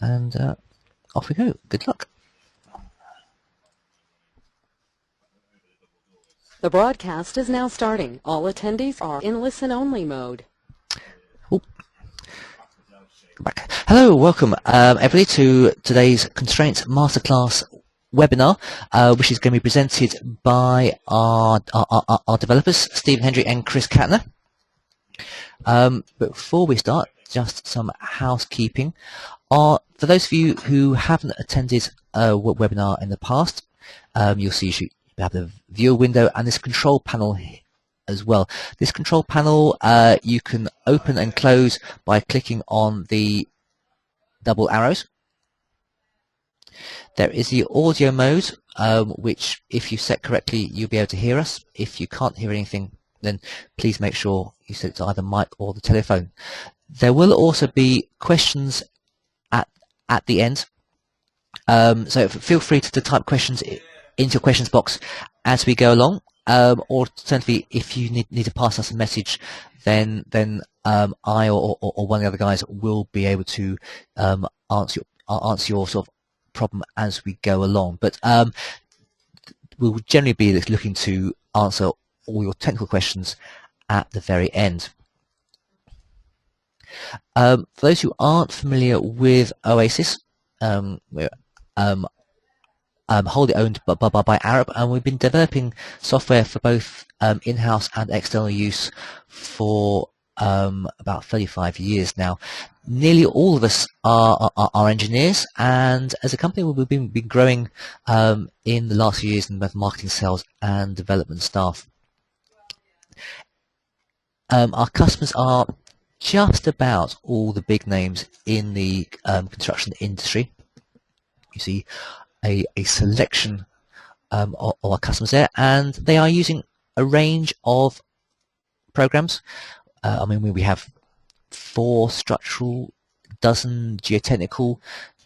and off we go. Good luck. The broadcast is now starting. All attendees are in listen-only mode. Ooh. Back. Hello, welcome everybody to today's Constraint Masterclass webinar, which is going to be presented by our developers, Stephen Hendry and Chris Katner. Before we start, just some housekeeping. For those of you who haven't attended a webinar in the past, you'll see you have the viewer window and this control panel as well. This control panel you can open and close by clicking on the double arrows. There is the audio mode, which if you set correctly, you'll be able to hear us. If you can't hear anything, then please make sure you set it to either mic or the telephone. There will also be questions at the end. So feel free to type questions into your questions box as we go along. Or certainly, if you need to pass us a message, then I or one of the other guys will be able to answer your sort of problem as we go along. But we'll generally be looking to answer all your technical questions at the very end. For those who aren't familiar with Oasys, we're wholly owned by Arab, and we've been developing software for both in-house and external use for about 35 years now. Nearly all of us are engineers, and as a company we've been growing in the last few years in both marketing, sales and development staff. Our customers are just about all the big names in the construction industry. You see a selection of our customers there, and they are using a range of programs. I mean, we have 4 structural, dozen geotechnical,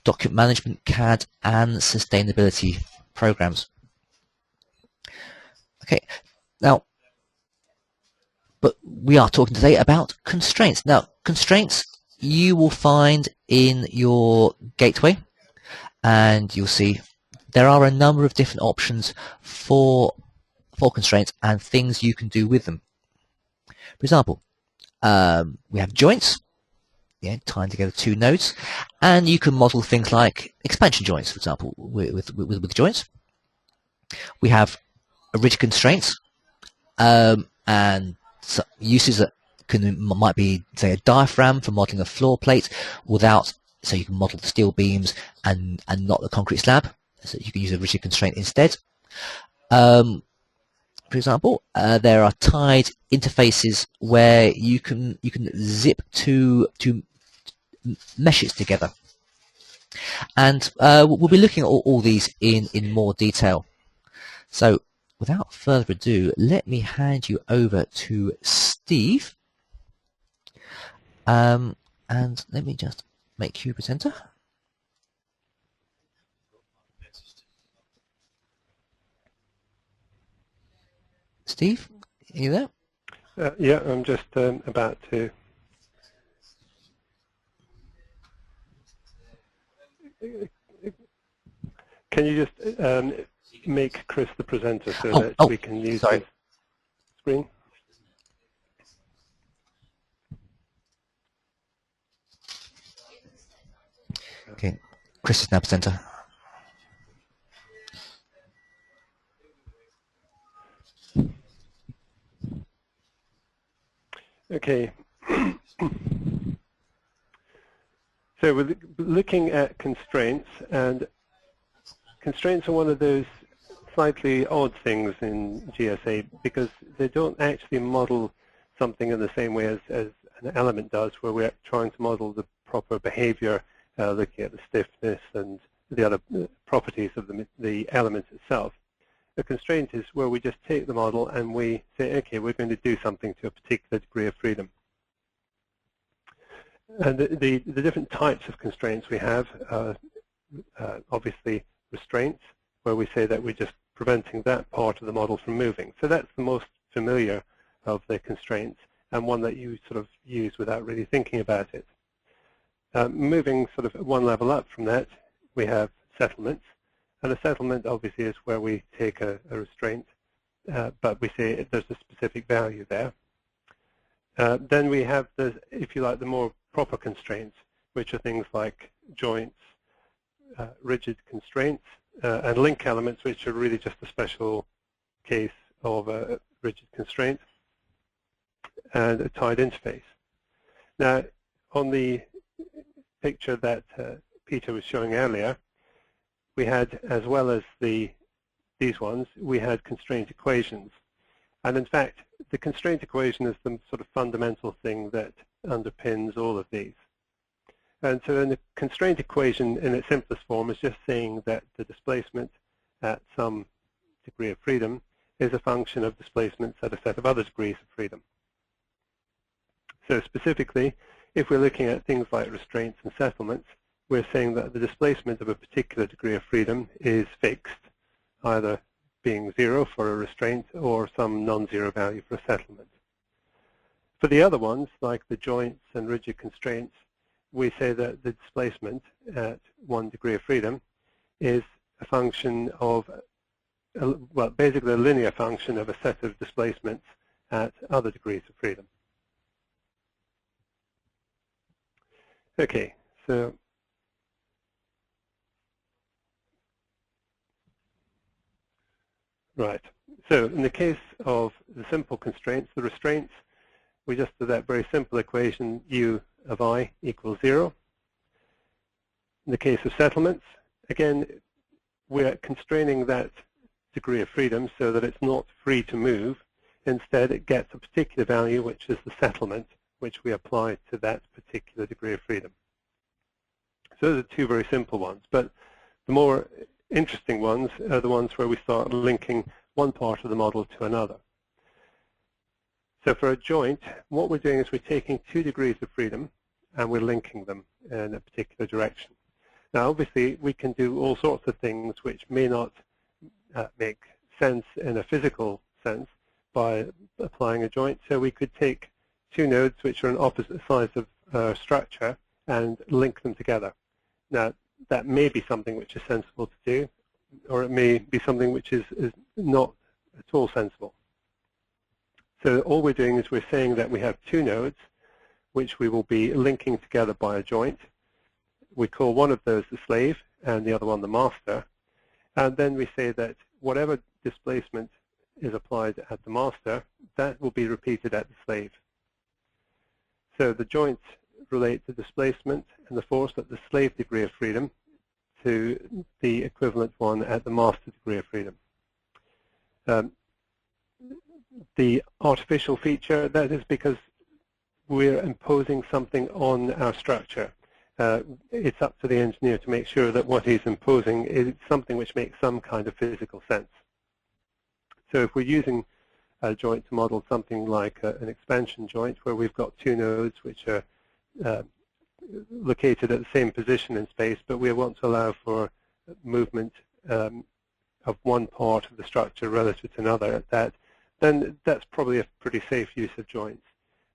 document management, CAD and sustainability programs. Okay, now, but we are talking today about constraints. Now, constraints you will find in your gateway, and you'll see there are a number of different options for constraints and things you can do with them. For example, we have joints, tying together 2 nodes, and you can model things like expansion joints, for example, with joints. We have rigid constraints, and so uses that might be, say, a diaphragm for modeling a floor plate so you can model the steel beams and not the concrete slab. So you can use a rigid constraint instead. For example, there are tied interfaces where you can zip two meshes together, and we'll be looking at all these in more detail. So without further ado, let me hand you over to Steve, and let me just make you presenter. Steve, are you there? Yeah, I'm just about to. Can you just make Chris the presenter so that we can use his screen? Okay, Chris is now presenter. Okay. So we're looking at constraints, and constraints are one of those slightly odd things in GSA because they don't actually model something in the same way as an element does, where we're trying to model the proper behavior, looking at the stiffness and the other properties of the element itself. A constraint is where we just take the model and we say, okay, we're going to do something to a particular degree of freedom. And the different types of constraints we have are obviously restraints, where we say that we're just preventing that part of the model from moving. So that's the most familiar of the constraints, and one that you sort of use without really thinking about it. Moving sort of one level up from that, we have settlements. And a settlement obviously is where we take a restraint, but we say there's a specific value there. Then we have, if you like, the more proper constraints, which are things like joints, rigid constraints, and link elements, which are really just a special case of a rigid constraint, and a tied interface. Now, on the picture that Peter was showing earlier, we had, as well as these ones, we had constraint equations. And in fact, the constraint equation is the sort of fundamental thing that underpins all of these. And so in the constraint equation, in its simplest form, is just saying that the displacement at some degree of freedom is a function of displacements at a set of other degrees of freedom. So specifically, if we're looking at things like restraints and settlements, we're saying that the displacement of a particular degree of freedom is fixed, either being 0 for a restraint or some non-zero value for a settlement. For the other ones, like the joints and rigid constraints, we say that the displacement at 1 degree of freedom is a function of, well, basically a linear function of a set of displacements at other degrees of freedom. Okay, so right. So in the case of the simple constraints, the restraints, we just do that very simple equation, u of I equals 0. In the case of settlements, again, we're constraining that degree of freedom so that it's not free to move. Instead, it gets a particular value, which is the settlement, which we apply to that particular degree of freedom. So those are two very simple ones. But the more interesting ones are the ones where we start linking one part of the model to another. So for a joint, what we're doing is we're taking 2 degrees of freedom and we're linking them in a particular direction. Now, obviously, we can do all sorts of things which may not make sense in a physical sense by applying a joint. So we could take 2 nodes which are on opposite sides of our structure and link them together. Now, that may be something which is sensible to do, or it may be something which is not at all sensible. So all we're doing is we're saying that we have 2 nodes which we will be linking together by a joint. We call one of those the slave and the other one the master. And then we say that whatever displacement is applied at the master, that will be repeated at the slave. So the joints relate the displacement and the force at the slave degree of freedom to the equivalent one at the master degree of freedom. The artificial feature, that is because we're imposing something on our structure. It's up to the engineer to make sure that what he's imposing is something which makes some kind of physical sense. So if we're using a joint to model something like an expansion joint where we've got 2 nodes which are located at the same position in space, but we want to allow for movement of one part of the structure relative to another, then that's probably a pretty safe use of joints.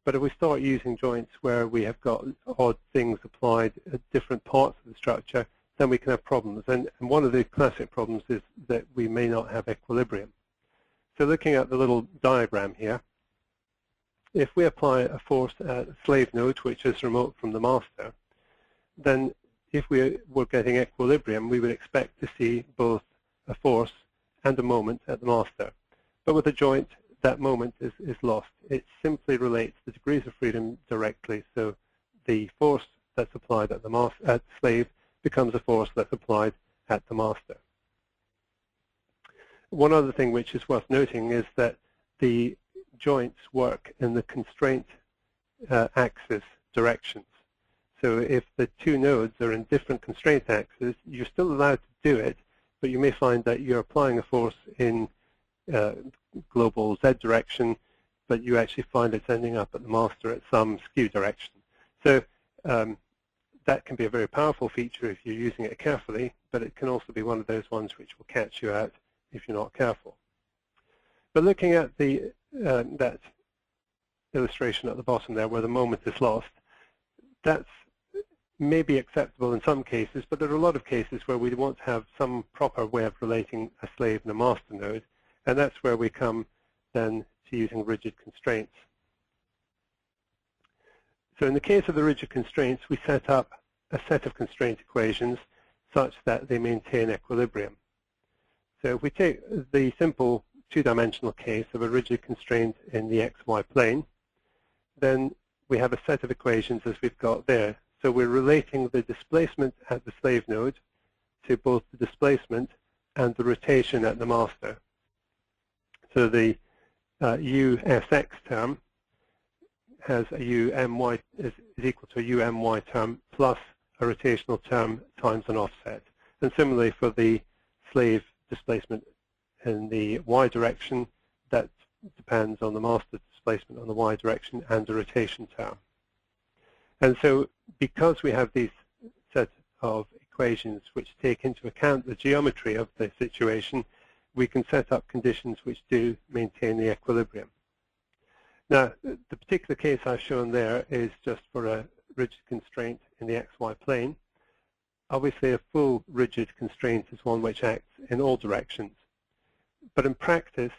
But if we start using joints where we have got odd things applied at different parts of the structure, then we can have problems. And one of the classic problems is that we may not have equilibrium. So looking at the little diagram here, if we apply a force at a slave node, which is remote from the master, then if we were getting equilibrium, we would expect to see both a force and a moment at the master. But with a joint, that moment is lost. It simply relates the degrees of freedom directly. So the force that's applied at the slave becomes a force that's applied at the master. One other thing which is worth noting is that the joints work in the constraint axis directions. So if the 2 nodes are in different constraint axes, you're still allowed to do it, but you may find that you're applying a force in global Z direction, but you actually find it's ending up at the master at some skew direction. So that can be a very powerful feature if you're using it carefully, but it can also be one of those ones which will catch you out if you're not careful. But looking at the that illustration at the bottom there where the moment is lost, that's may be acceptable in some cases, but there are a lot of cases where we want to have some proper way of relating a slave and a master node, and that's where we come then to using rigid constraints. So in the case of the rigid constraints, we set up a set of constraint equations such that they maintain equilibrium. So if we take the simple two-dimensional case of a rigid constraint in the xy plane, then we have a set of equations as we've got there. So we're relating the displacement at the slave node to both the displacement and the rotation at the master. So the USX term has a UMY is equal to a UMY term plus a rotational term times an offset. And similarly for the slave displacement in the y direction, that depends on the master displacement on the y direction and the rotation term. And so because we have these set of equations which take into account the geometry of the situation, we can set up conditions which do maintain the equilibrium. Now, the particular case I've shown there is just for a rigid constraint in the xy plane. Obviously, a full rigid constraint is one which acts in all directions. But in practice,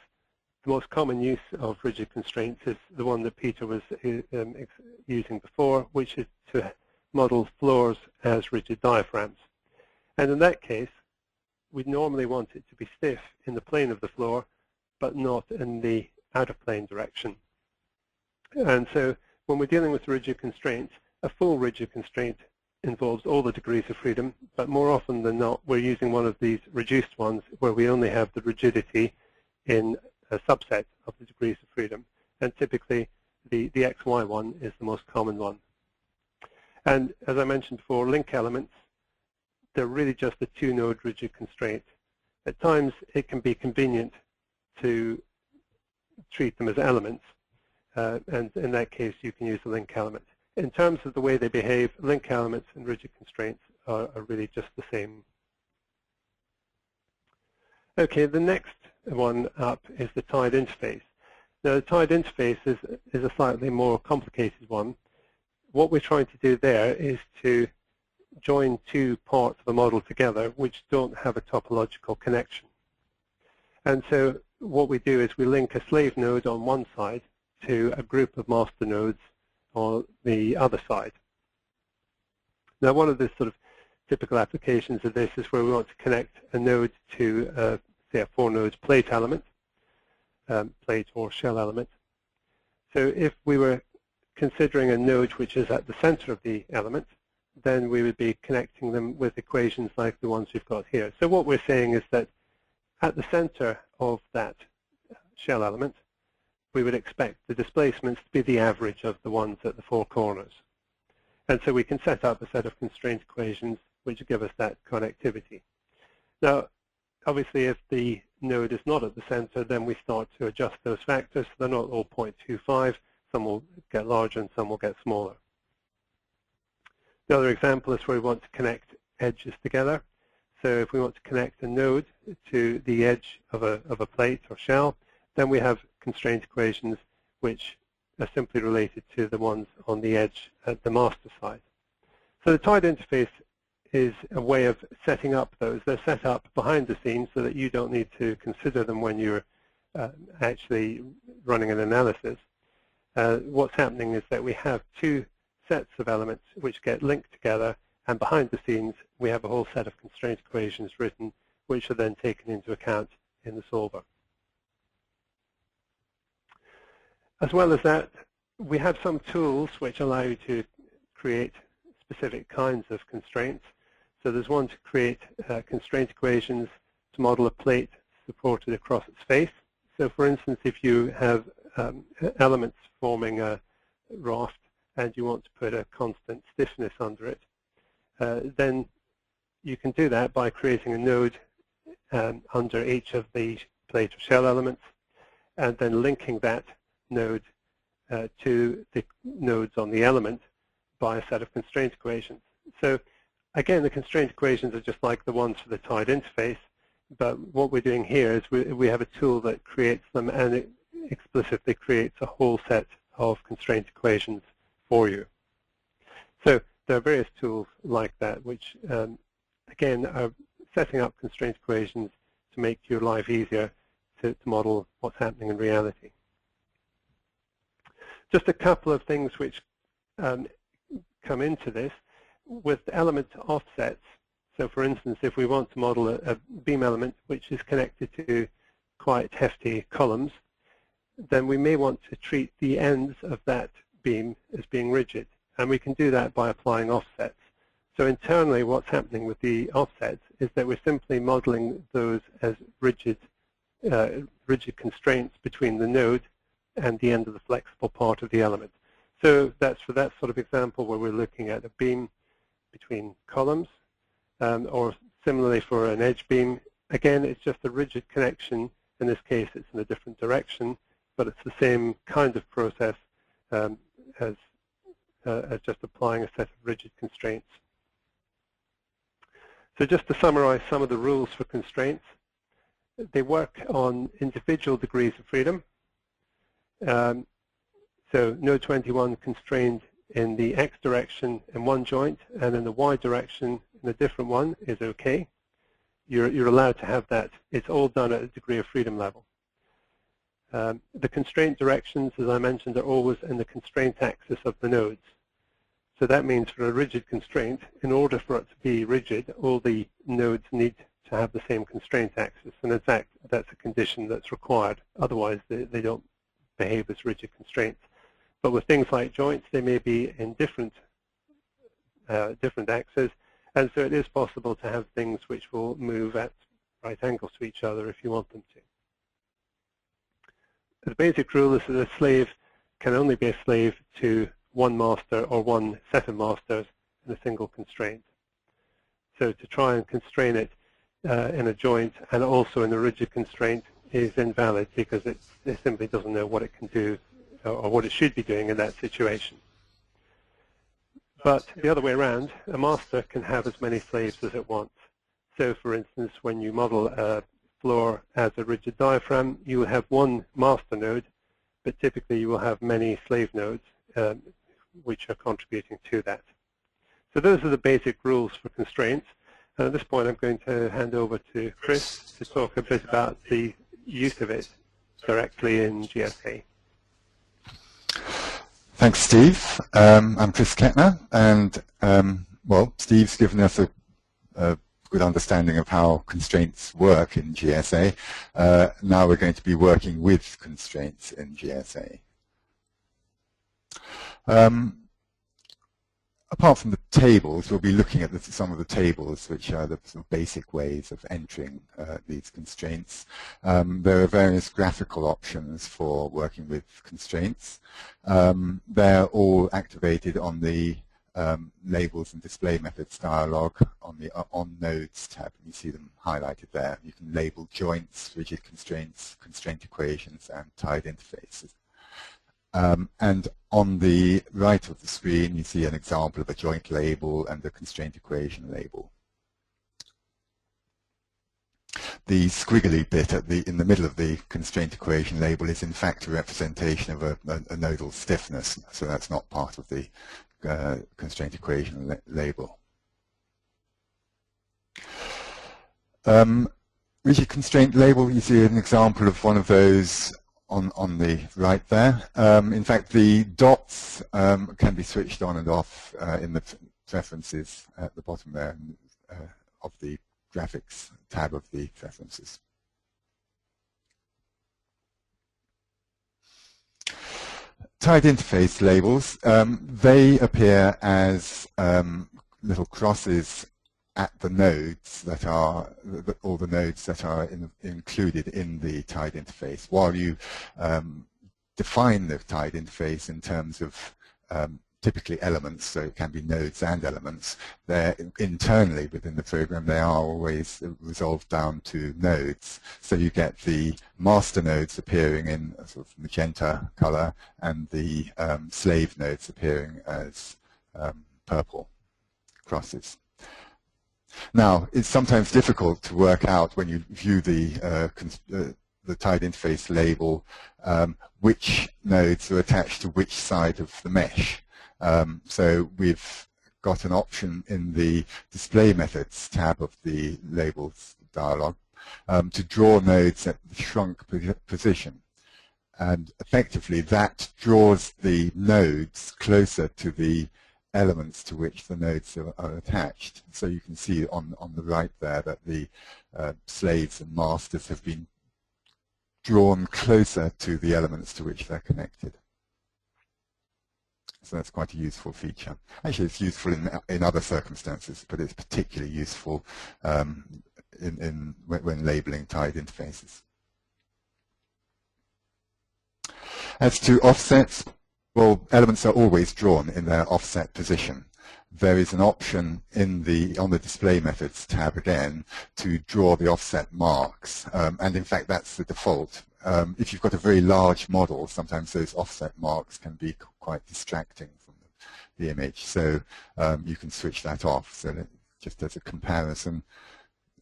the most common use of rigid constraints is the one that Peter was using before, which is to model floors as rigid diaphragms. And in that case, we'd normally want it to be stiff in the plane of the floor, but not in the outer plane direction. And so when we're dealing with rigid constraints, a full rigid constraint involves all the degrees of freedom, but more often than not, we're using one of these reduced ones where we only have the rigidity in a subset of the degrees of freedom. And typically, the XY one is the most common one. And as I mentioned before, link elements, they're really just a two-node rigid constraint. At times, it can be convenient to treat them as elements. And in that case, you can use a link element. In terms of the way they behave, link elements and rigid constraints are really just the same. Okay, the next one up is the tied interface. Now, the tied interface is a slightly more complicated one. What we're trying to do there is to join two parts of a model together which don't have a topological connection. And so what we do is we link a slave node on one side to a group of master nodes on the other side. Now, one of the sort of typical applications of this is where we want to connect a node to, say, a four-node plate element, plate or shell element. So if we were considering a node which is at the center of the element, then we would be connecting them with equations like the ones we've got here. So what we're saying is that at the center of that shell element, we would expect the displacements to be the average of the ones at the four corners. And so we can set up a set of constraint equations which give us that connectivity. Now, obviously, if the node is not at the center, then we start to adjust those factors. So they're not all 0.25. Some will get larger and some will get smaller. The other example is where we want to connect edges together. So if we want to connect a node to the edge of a plate or shell, then we have constraint equations which are simply related to the ones on the edge at the master side. So the tied interface is a way of setting up those. They're set up behind the scenes so that you don't need to consider them when you're actually running an analysis. What's happening is that we have two sets of elements which get linked together, and behind the scenes we have a whole set of constraint equations written which are then taken into account in the solver. As well as that, we have some tools which allow you to create specific kinds of constraints. So there's one to create constraint equations to model a plate supported across its face. So for instance, if you have elements forming a raft and you want to put a constant stiffness under it, then you can do that by creating a node under each of the plate or shell elements and then linking that node to the nodes on the element by a set of constraint equations. So again, the constraint equations are just like the ones for the tied interface, but what we're doing here is we have a tool that creates them, and it explicitly creates a whole set of constraint equations for you. So there are various tools like that, which again are setting up constraint equations to make your life easier to model what's happening in reality. Just a couple of things which come into this with element offsets. So for instance, if we want to model a beam element which is connected to quite hefty columns, then we may want to treat the ends of that beam as being rigid. And we can do that by applying offsets. So internally, what's happening with the offsets is that we're simply modeling those as rigid constraints between the node and the end of the flexible part of the element. So that's for that sort of example where we're looking at a beam between columns, or similarly for an edge beam. Again, it's just a rigid connection. In this case, it's in a different direction, but it's the same kind of process as just applying a set of rigid constraints. So just to summarize some of the rules for constraints, they work on individual degrees of freedom. So node 21 constrained in the x direction in one joint and in the y direction in a different one is okay. You're allowed to have that. It's all done at a degree of freedom level. The constraint directions, as I mentioned, are always in the constraint axis of the nodes. So that means for a rigid constraint, in order for it to be rigid, all the nodes need to have the same constraint axis. And in fact, that's a condition that's required. Otherwise, they don't behave as rigid constraints. But with things like joints, they may be in different axes. And so it is possible to have things which will move at right angles to each other if you want them to. The basic rule is that a slave can only be a slave to one master or one set of masters in a single constraint. So to try and constrain it in a joint and also in a rigid constraint is invalid because it simply doesn't know what it can do or what it should be doing in that situation. But the other way around, a master can have as many slaves as it wants. So for instance, when you model a floor as a rigid diaphragm, you will have one master node, but typically you will have many slave nodes which are contributing to that. So those are the basic rules for constraints. And at this point, I'm going to hand over to Chris to talk a bit about the use of it directly in GSA. Thanks, Steve. I'm Chris Kettner, and well, Steve's given us a good understanding of how constraints work in GSA. Now we're going to be working with constraints in GSA. Apart from the tables, we'll be looking at some of the tables, which are the sort of basic ways of entering these constraints. There are various graphical options for working with constraints. They're all activated on the Labels and Display Methods dialog on the On Nodes tab. You see them highlighted there. You can label joints, rigid constraints, constraint equations, and tied interfaces. And on the right of the screen, you see an example of a joint label and a constraint equation label. The squiggly bit in the middle of the constraint equation label is in fact a representation of a nodal stiffness, so that's not part of the constraint equation label. Rigid constraint label, you see an example of one of those on the right there. In fact, the dots can be switched on and off in the preferences at the bottom there of the graphics tab of the preferences. Tied interface labels, they appear as little crosses at the nodes that are, all the nodes that are included in the tied interface. While you define the tied interface in terms of typically elements, so it can be nodes and elements, they're internally within the program, they are always resolved down to nodes. So you get the master nodes appearing in a sort of magenta color and the slave nodes appearing as purple crosses. Now, it's sometimes difficult to work out when you view the tied interface label which nodes are attached to which side of the mesh. So we've got an option in the Display Methods tab of the Labels dialog to draw nodes at the shrunk position. And effectively, that draws the nodes closer to the elements to which the nodes are attached. So you can see on the right there that the slaves and masters have been drawn closer to the elements to which they're connected. So that's quite a useful feature. Actually, it's useful in other circumstances, but it's particularly useful when labeling tied interfaces. As to offsets, well, elements are always drawn in their offset position. There is an option on the Display Methods tab again to draw the offset marks, and in fact that's the default. If you've got a very large model, sometimes those offset marks can be quite distracting from the image, so you can switch that off. So that just as a comparison,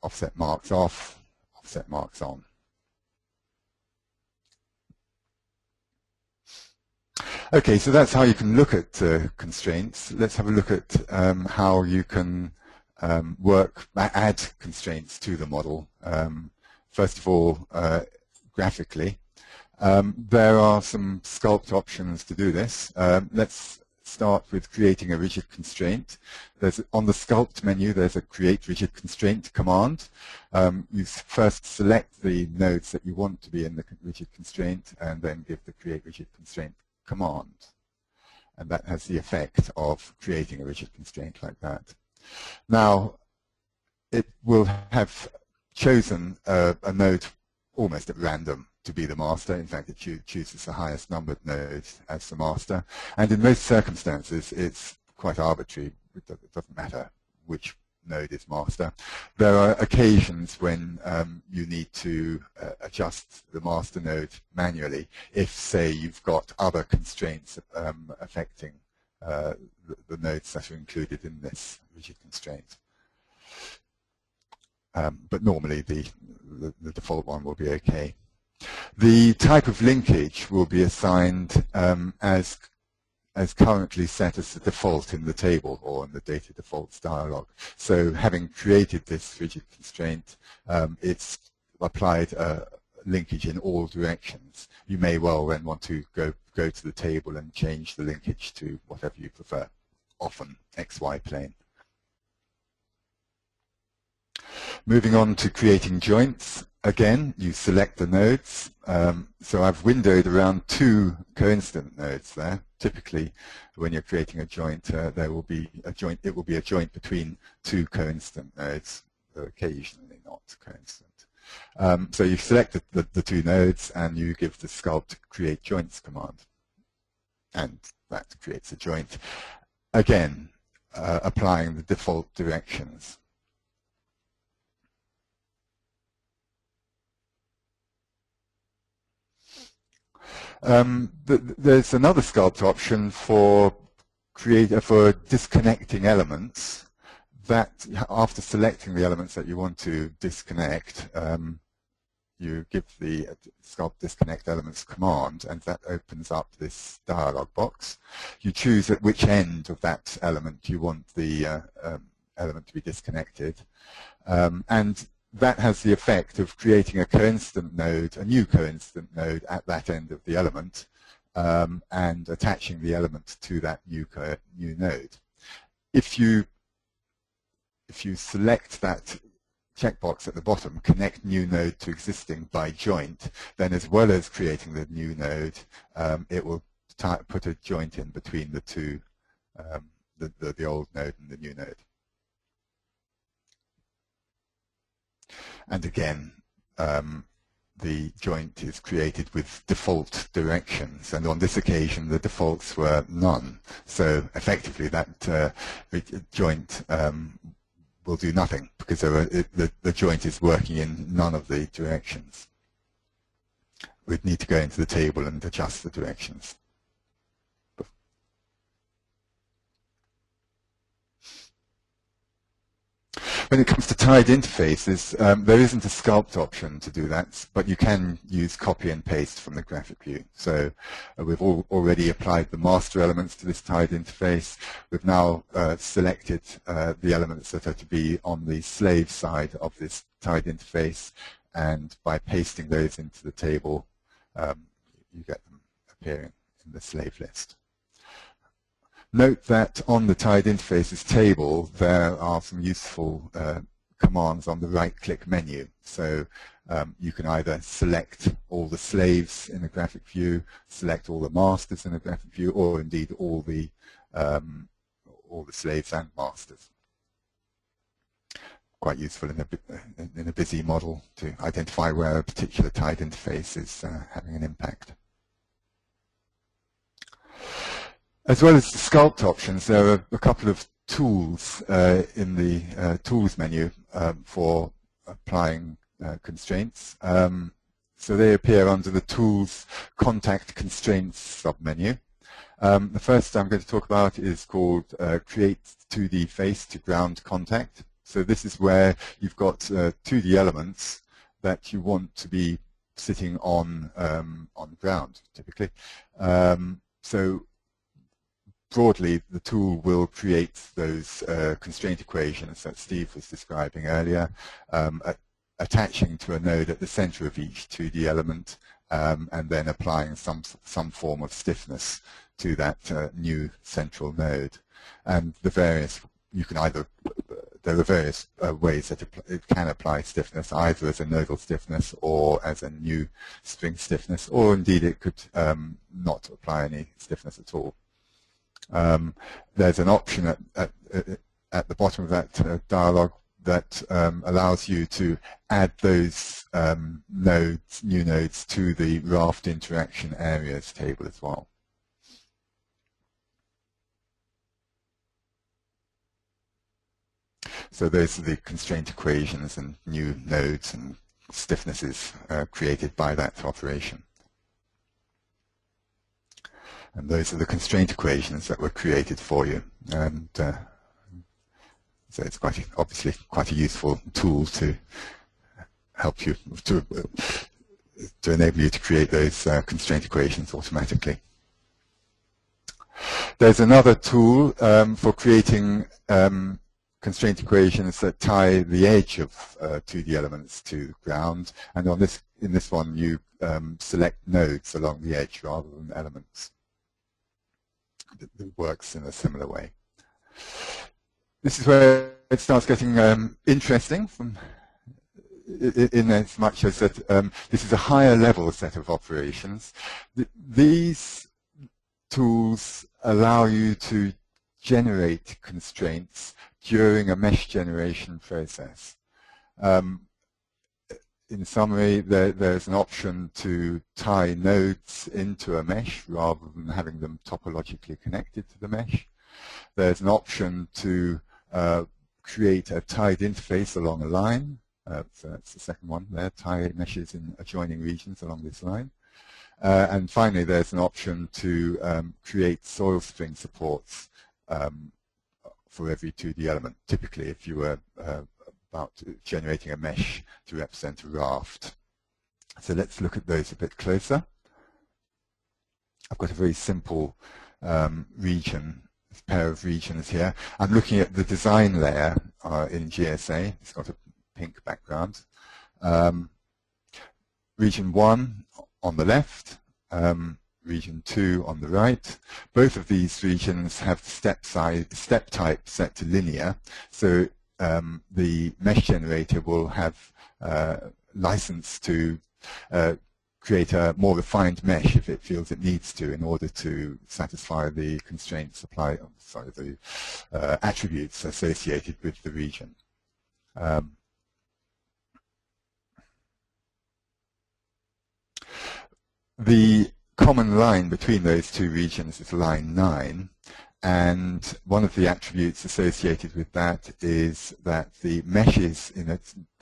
offset marks off, offset marks on. Okay, so that's how you can look at constraints. Let's have a look at how you can add constraints to the model. First of all, graphically. There are some sculpt options to do this. Let's start with creating a rigid constraint. On the sculpt menu, there's a create rigid constraint command. You first select the nodes that you want to be in the rigid constraint and then give the create rigid constraint command, and that has the effect of creating a rigid constraint like that. Now, it will have chosen a node almost at random to be the master. In fact, it chooses the highest numbered node as the master, and in most circumstances it's quite arbitrary. It doesn't matter which node is master. There are occasions when you need to adjust the master node manually if, say, you've got other constraints affecting the nodes that are included in this rigid constraint. But normally the default one will be okay. The type of linkage will be assigned as currently set as the default in the table or in the data defaults dialog. So having created this rigid constraint, it's applied a linkage in all directions. You may well then want to go to the table and change the linkage to whatever you prefer, often XY plane. Moving on to creating joints. Again, you select the nodes. So I've windowed around 2 coincident nodes there. Typically, when you're creating a joint, there will be a joint. It will be a joint between 2 coincident nodes, though occasionally not coincident. So you select the 2 nodes, and you give the sculpt create joints command, and that creates a joint. Again, applying the default directions. There's another sculpt option for disconnecting elements. That after selecting the elements that you want to disconnect, you give the sculpt disconnect elements command, and that opens up this dialog box. You choose at which end of that element you want the element to be disconnected, and that has the effect of creating a coincident node, a new coincident node at that end of the element, and attaching the element to that new node. If you select that checkbox at the bottom, connect new node to existing by joint, then as well as creating the new node, it will put a joint in between the two, the old node and the new node. And again, the joint is created with default directions, and on this occasion the defaults were none. So effectively that joint will do nothing because the joint is working in none of the directions. We'd need to go into the table and adjust the directions. When it comes to tied interfaces, there isn't a sculpt option to do that, but you can use copy and paste from the graphic view. So we've already applied the master elements to this tied interface. We've now selected the elements that are to be on the slave side of this tied interface, and by pasting those into the table, you get them appearing in the slave list. Note that on the tied interfaces table, there are some useful commands on the right-click menu. So you can either select all the slaves in the graphic view, select all the masters in the graphic view, or indeed all the slaves and masters. Quite useful in a busy model to identify where a particular tied interface is having an impact. As well as the sculpt options, there are a couple of tools in the tools menu for applying constraints. So they appear under the tools contact constraints submenu. The first I'm going to talk about is called create 2D face to ground contact. So this is where you've got 2D elements that you want to be sitting on ground, typically. So broadly, the tool will create those constraint equations that Steve was describing earlier, attaching to a node at the center of each 2D element, and then applying some form of stiffness to that new central node. And the various, there are various ways that it can apply stiffness, either as a nodal stiffness or as a new string stiffness, or indeed it could not apply any stiffness at all. There's an option at the bottom of that dialog that allows you to add those new nodes to the raft interaction areas table as well. So those are the constraint equations and new nodes and stiffnesses created by that operation. And those are the constraint equations that were created for you. And so it's obviously quite a useful tool to help you, to enable you to create those constraint equations automatically. There's another tool for creating constraint equations that tie the edge of 2D elements to ground. And in this one, you select nodes along the edge rather than elements. It works in a similar way. This is where it starts getting interesting, in as much as that this is a higher level set of operations. These tools allow you to generate constraints during a mesh generation process. In summary, there's an option to tie nodes into a mesh rather than having them topologically connected to the mesh. There's an option to create a tied interface along a line. So that's the second one there, tie meshes in adjoining regions along this line. And finally, there's an option to create soil string supports for every 2D element. Typically, if you were about generating a mesh to represent a raft. So let's look at those a bit closer. I've got a very simple region, this pair of regions here. I'm looking at the design layer in GSA. It's got a pink background. Region 1 on the left, region 2 on the right. Both of these regions have step type set to linear. So the mesh generator will have license to create a more refined mesh if it feels it needs to in order to satisfy the constraints applied, the attributes associated with the region. The common line between those two regions is line 9. And one of the attributes associated with that is that the meshes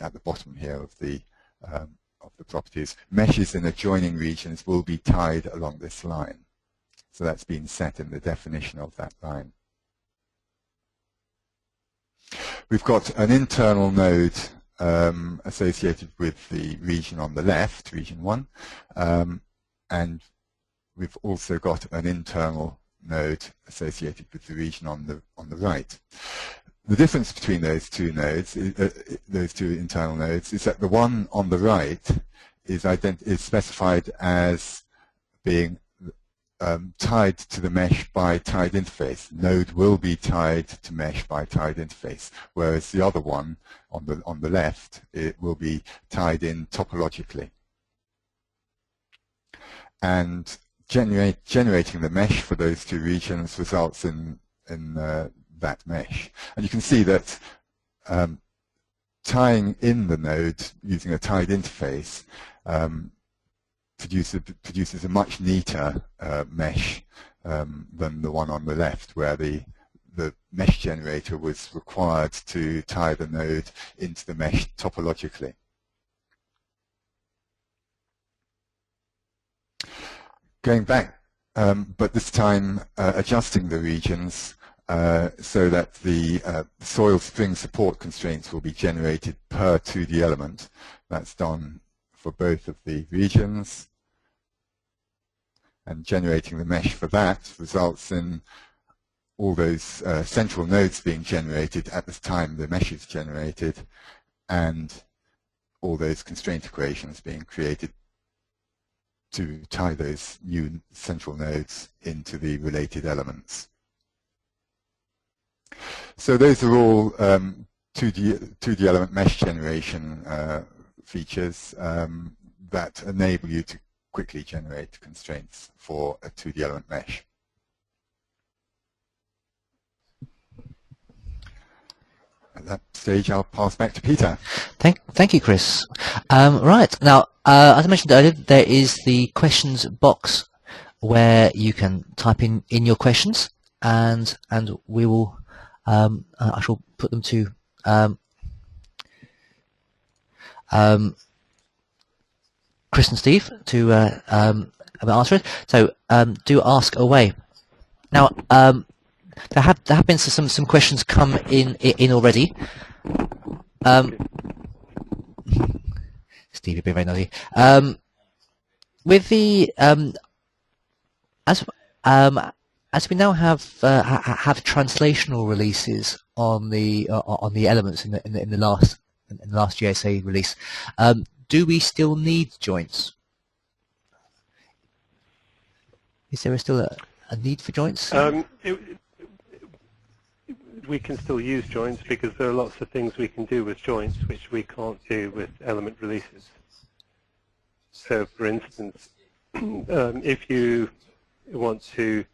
at the bottom here of the properties, meshes in adjoining regions will be tied along this line. So that's been set in the definition of that line. we've got an internal node associated with the region on the left, region 1, and we've also got an internal node associated with the region on the right. The difference between those two nodes, those two internal nodes, is that the one on the right is specified as being tied to the mesh by tied interface. Node will be tied to mesh by tied interface, whereas the other one on the left, it will be tied in topologically. And generating the mesh for those two regions results in that mesh. And you can see that tying in the node using a tied interface produces a much neater mesh than the one on the left, where the mesh generator was required to tie the node into the mesh topologically. Going back, but this time adjusting the regions so that the soil spring support constraints will be generated per 2D element. That's done for both of the regions. And generating the mesh for that results in all those central nodes being generated at the time the mesh is generated, and all those constraint equations being created to tie those new central nodes into the related elements. So those are all 2D element mesh generation features that enable you to quickly generate constraints for a 2D element mesh. At that stage, I'll pass back to Peter. Thank you, Chris. Right, now, as I mentioned earlier, there is the questions box where you can type in your questions, and we will, I shall put them to Chris and Steve to answer it. So do ask away. Now, there have been some questions come in already. Steve, you've been very naughty. With the as we now have translational releases on the elements in the last GSA release, do we still need joints? Is there still a need for joints? We can still use joints because there are lots of things we can do with joints which we can't do with element releases. So, for instance, if you want to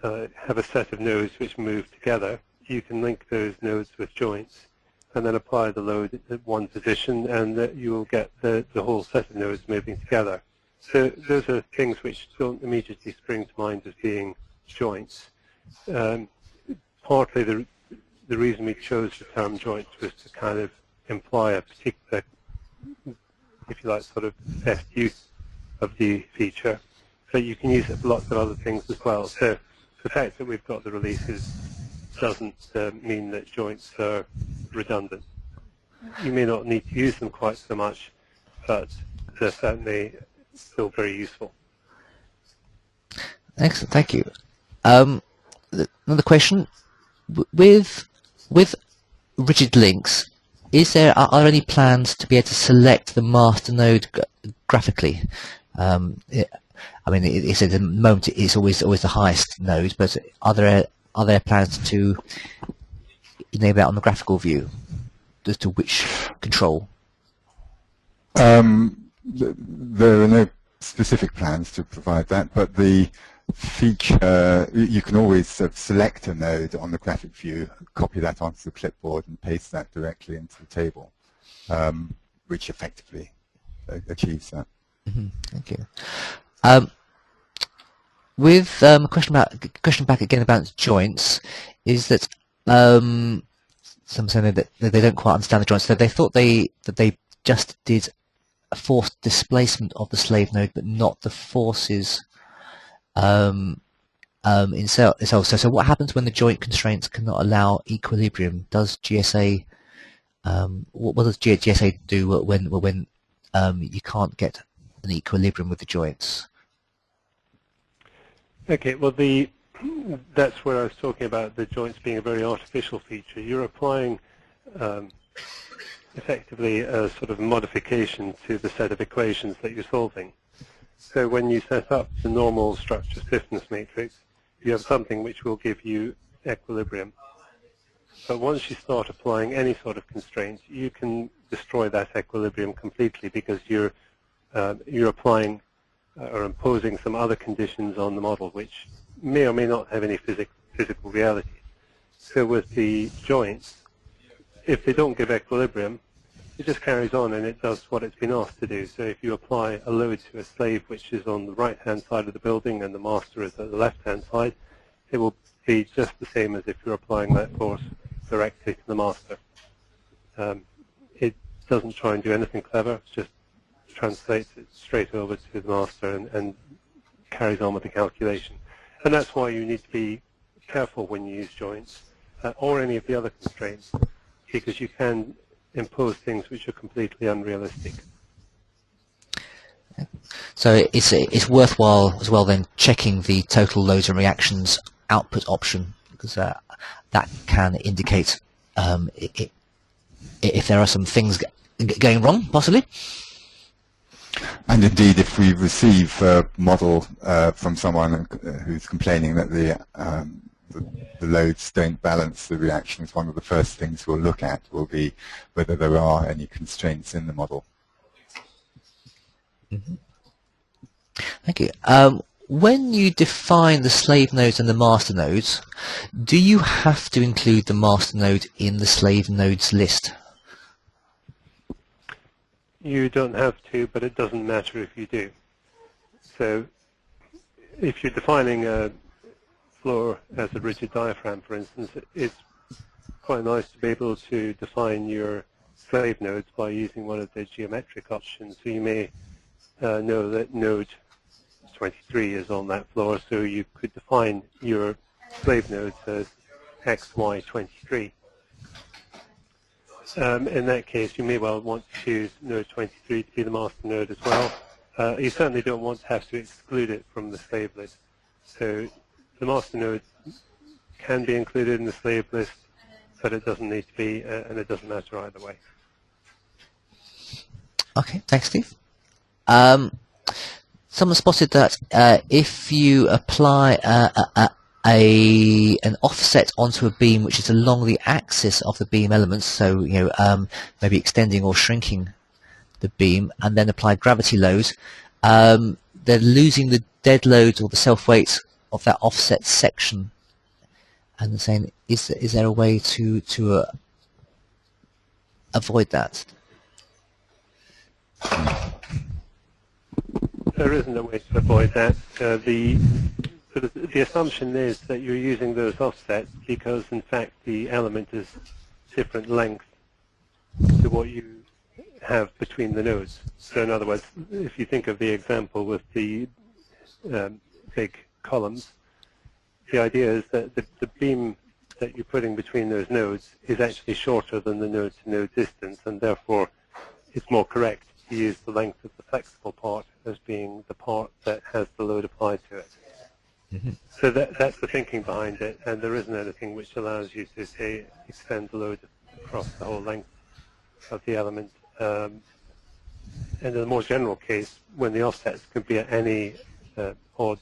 have a set of nodes which move together, you can link those nodes with joints and then apply the load at one position, and that you will get the whole set of nodes moving together. So those are things which don't immediately spring to mind as being joints. Partly the reason we chose the term joints was to kind of imply a particular, if you like, sort of best use of the feature, but you can use it for lots of other things as well. So the fact that we've got the releases doesn't mean that joints are redundant. You may not need to use them quite so much, but they're certainly still very useful. Excellent, thank you. Another question: with rigid links, are there any plans to be able to select the master node graphically? I mean, it's at the moment it's always the highest node, but are there plans to enable that on the graphical view as to which control? There are no specific plans to provide that, but the feature, you can always select a node on the graphic view, copy that onto the clipboard and paste that directly into the table, which effectively achieves that. Mm-hmm. Thank you. With a question back again about joints, is that some saying that they don't quite understand the joints. So they thought that they just did a forced displacement of the slave node, but not the forces itself. So what happens when the joint constraints cannot allow equilibrium? Does GSA what does GSA do when you can't get an equilibrium with the joints? Okay, well, that's where I was talking about the joints being a very artificial feature. You're applying effectively a sort of modification to the set of equations that you're solving. So when you set up the normal structure stiffness matrix, you have something which will give you equilibrium. But once you start applying any sort of constraint, you can destroy that equilibrium completely because you're applying or imposing some other conditions on the model which may or may not have any physical reality. So with the joints, if they don't give equilibrium, it just carries on and it does what it's been asked to do. So if you apply a load to a slave which is on the right-hand side of the building and the master is at the left-hand side, it will be just the same as if you're applying that force directly to the master. It doesn't try and do anything clever, it just translates it straight over to the master and carries on with the calculation. And that's why you need to be careful when you use joints or any of the other constraints, because you can impose things which are completely unrealistic. So it's worthwhile as well then checking the total loads and reactions output option, because that can indicate if there are some things going wrong, possibly. And indeed, if we receive a model from someone who's complaining that the loads don't balance the reactions, one of the first things we'll look at will be whether there are any constraints in the model. Mm-hmm. Thank you. When you define the slave nodes and the master nodes, do you have to include the master node in the slave nodes list? You don't have to, but it doesn't matter if you do. So if you're defining a floor as a rigid diaphragm, for instance, it's quite nice to be able to define your slave nodes by using one of the geometric options. So you may know that node 23 is on that floor, so you could define your slave nodes as XY23. In that case, you may well want to choose node 23 to be the master node as well. You certainly don't want to have to exclude it from the slave list. So the master node can be included in the slave list, but it doesn't need to be, and it doesn't matter either way. Okay, thanks, Steve. Someone spotted that if you apply an offset onto a beam which is along the axis of the beam elements, so maybe extending or shrinking the beam, and then apply gravity loads, they're losing the dead loads or the self weights of that offset section. And they're saying, is there a way to avoid that? There isn't a way to avoid that. The assumption is that you're using those offsets because, in fact, the element is different length to what you have between the nodes. So, in other words, if you think of the example with the big columns, the idea is that the beam that you're putting between those nodes is actually shorter than the node-to-node distance, and therefore it's more correct to use the length of the flexible part as being the part that has the load applied to it. Mm-hmm. So that's the thinking behind it, and there isn't anything which allows you to, say, extend the load across the whole length of the element. And in a more general case, when the offsets could be at any odd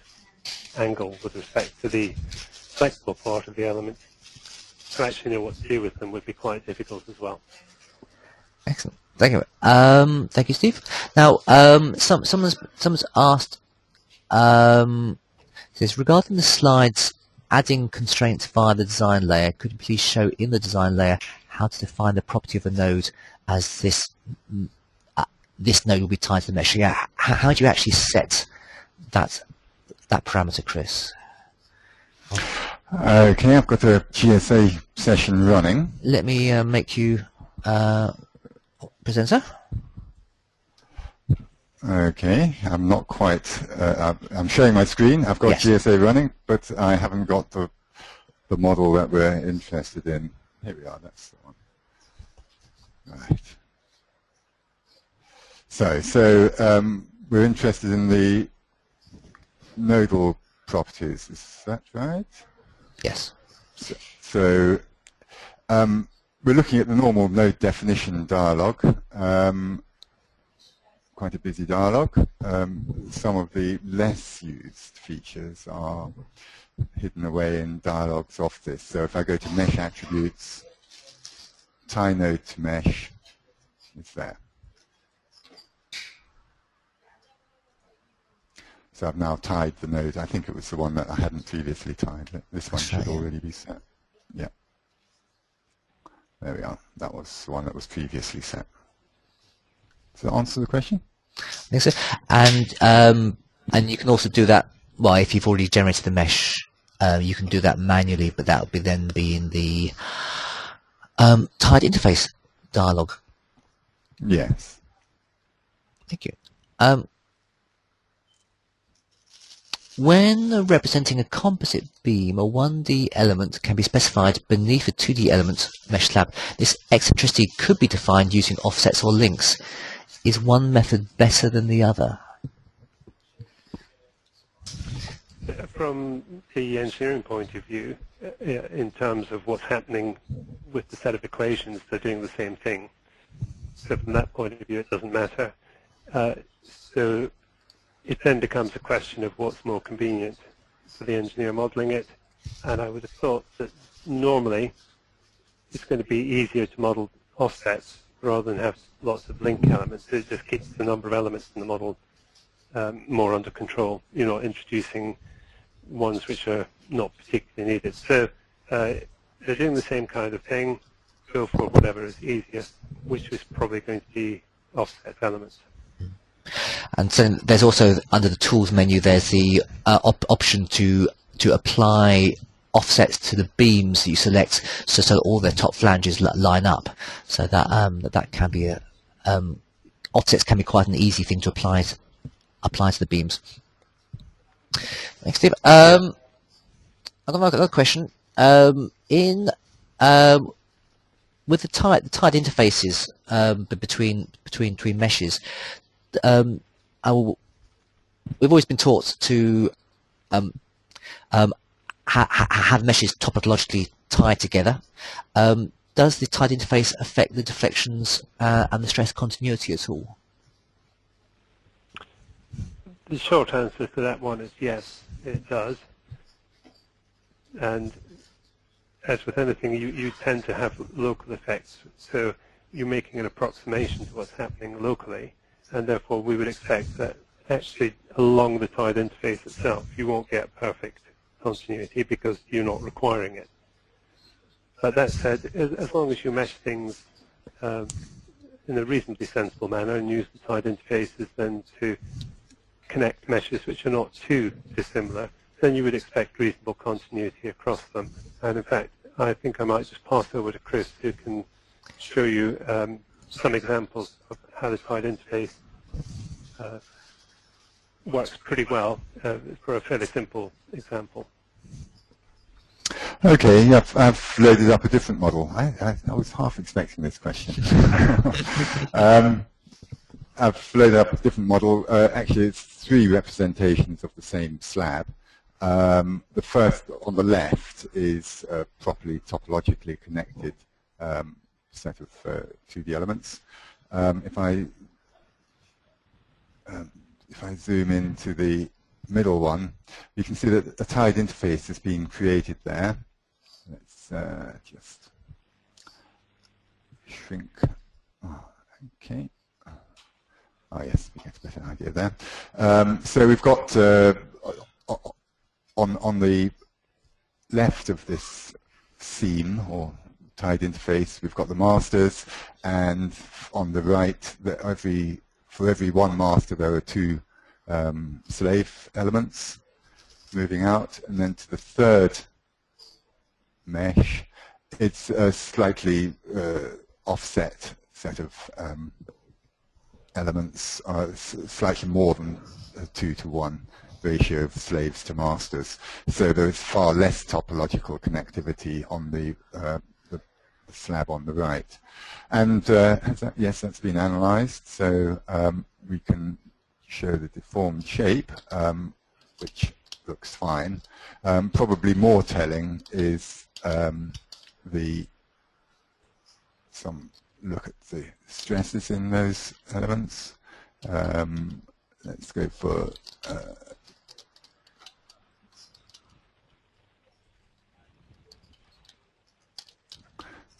angle with respect to the flexible part of the element, to actually know what to do with them would be quite difficult as well. Excellent. Thank you. Thank you, Steve. Now, someone's asked, says, regarding the slides adding constraints via the design layer, could you please show in the design layer how to define the property of a node as this node will be tied to the mesh? Yeah, how do you actually set that parameter, Chris? Okay, I've got a GSA session running. Let me make you presenter. Okay, I'm not quite, I'm showing my screen. I've got Yes. GSA running, but I haven't got the model that we're interested in. Here we are, that's the one. Right. So we're interested in the nodal properties, is that right? Yes. So we're looking at the normal node definition dialog. Quite a busy dialog. Some of the less used features are hidden away in dialogues off this. So if I go to mesh attributes, tie node to mesh, it's there. So I've now tied the node. I think it was the one that I hadn't previously tied. This one should already be set. Yeah. There we are. That was the one that was previously set. Does that answer the question? I think so. And you can also do that, well, if you've already generated the mesh, you can do that manually, but that would then be in the tied interface dialog. Yes. Thank you. When representing a composite beam, a 1D element can be specified beneath a 2D element mesh slab. This eccentricity could be defined using offsets or links. Is one method better than the other? From the engineering point of view, in terms of what's happening with the set of equations, they're doing the same thing. So from that point of view, it doesn't matter. So it then becomes a question of what's more convenient for the engineer modeling it. And I would have thought that normally it's going to be easier to model offsets rather than have lots of link elements. It just keeps the number of elements in the model more under control. You're not introducing ones which are not particularly needed. So they're doing the same kind of thing. Go for whatever is easiest, which is probably going to be offset elements. And so there's also, under the tools menu, there's the option to apply offsets to the beams that you select, so all their top flanges line up. So that that can be offsets can be quite an easy thing to apply to the beams. Thanks, Steve. I've got another question. With the tied interfaces between meshes, we've always been taught to have meshes topologically tied together. Does the tied interface affect the deflections and the stress continuity at all? The short answer to that one is yes, it does. And as with anything, you tend to have local effects. So you're making an approximation to what's happening locally, and therefore we would expect that actually along the tied interface itself, you won't get perfect continuity because you're not requiring it. But that said, as long as you mesh things in a reasonably sensible manner and use the tied interfaces then to connect meshes which are not too dissimilar, then you would expect reasonable continuity across them. And in fact, I think I might just pass over to Chris, who can show you some examples of how the tied interface works pretty well for a fairly simple example. Okay, I've loaded up a different model. I was half expecting this question. I've loaded up a different model. Actually, it's 3 representations of the same slab. The first on the left is a properly topologically connected set of 2D elements. If I zoom into the middle one, you can see that a tied interface has been created there. Let's just shrink. Oh, okay. Oh yes, we get a better idea there. So we've got on the left of this seam or tied interface, we've got the masters, and on the right, for every one master, there are 2 slave elements moving out, and then to the third mesh, it's a slightly offset set of elements are slightly more than a 2-to-1 ratio of slaves to masters. So there is far less topological connectivity on the slab on the right. And yes, that's been analyzed. So we can show the deformed shape, which looks fine. Probably more telling is some look at the stresses in those elements. Let's go for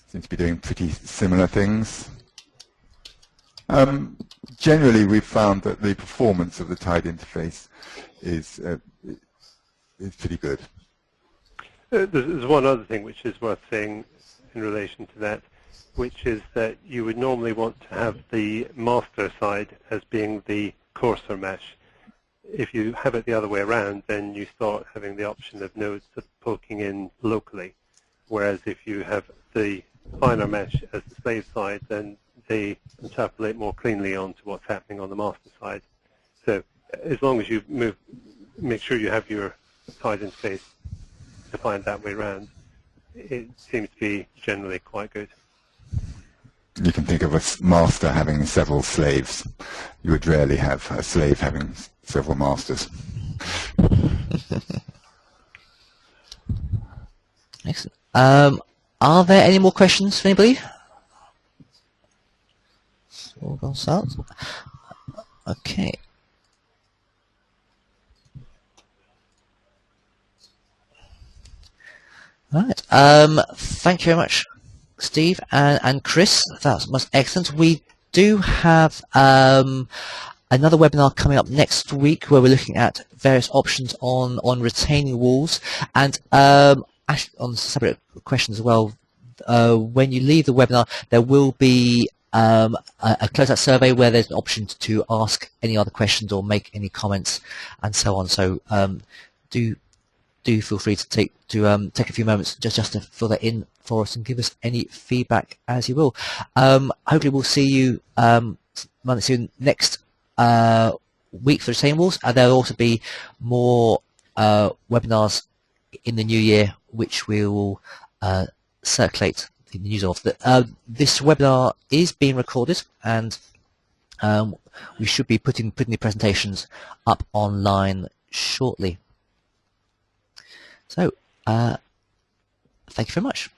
seems to be doing pretty similar things. Generally, we've found that the performance of the tied interface is pretty good. There's one other thing which is worth saying in relation to that, which is that you would normally want to have the master side as being the coarser mesh. If you have it the other way around, then you start having the option of nodes poking in locally. Whereas if you have the finer mesh as the slave side, then they interpolate more cleanly onto what's happening on the master side. So as long as you make sure you have your tied interface defined that way around, it seems to be generally quite good. You can think of a master having several slaves. You would rarely have a slave having several masters. Excellent. Are there any more questions for anybody? Okay. All right. Thank you very much, Steve and Chris. That was excellent. We do have another webinar coming up next week where we're looking at various options on retaining walls, and actually on separate questions as well. When you leave the webinar, there will be a closeout survey where there's an option to ask any other questions or make any comments and so on. So do feel free to take a few moments just to fill that in for us and give us any feedback as you will. Hopefully we'll see you soon next week for retaining walls, and there'll also be more webinars in the new year which we will circulate the news of. This webinar is being recorded, and we should be putting the presentations up online shortly. So, thank you very much.